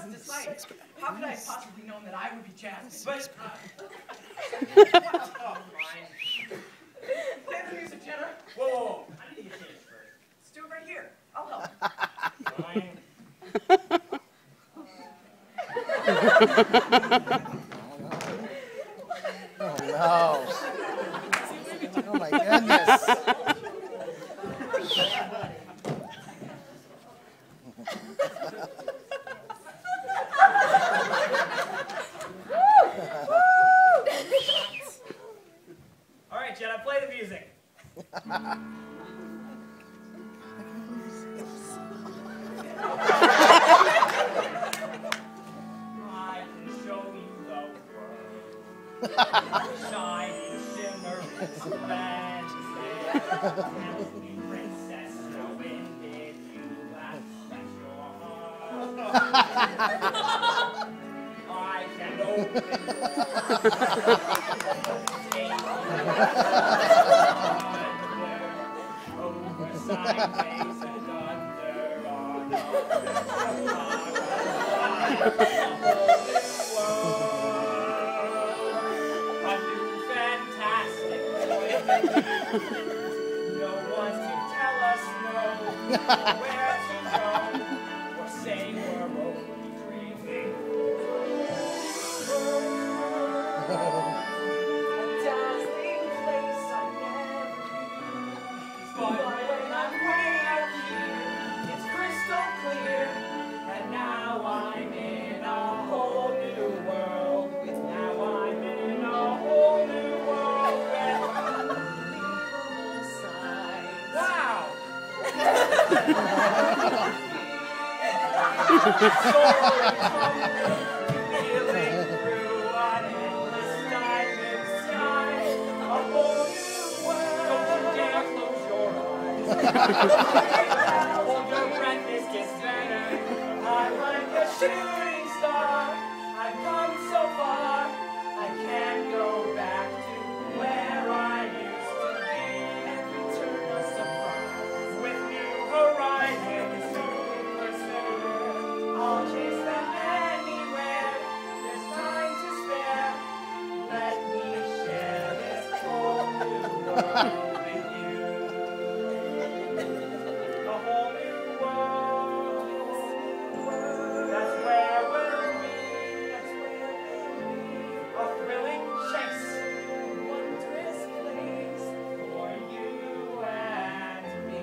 just a sight. How could I have possibly known that I would be Jasmine? But, oh, fine. Play the music, tenor. Whoa. I need to get changed first. Let's do it right here. I'll help. Fine. Oh, no. Oh, my goodness. All right, Jenna, play the music. I can show you the world. Shining, shimmering, splendid. Princess, when did you last touch your heart? I can open oversized days and under on a new fantastic no one to tell us no where to go or say we're only dreaming. A dazzling place I never knew, but when I'm way out here, it's crystal clear, and now I'm in a whole new world. Now I'm in a whole new world with unbelievable sights. Wow! Soaring, feeling through an endless diamond sky, a whole new world. Don't you dare close your eyes. Hold your breath, this gets better. I'm like a shooting star. I've come so far, I can't go back to where I used to be. Every turn a surprise with new horizons to pursue. I'll chase them anywhere. There's time to spare. Let me share this whole new world with you. A whole new world. That's where we'll be. That's where we'll be. A thrilling chase. A wondrous place for you and me.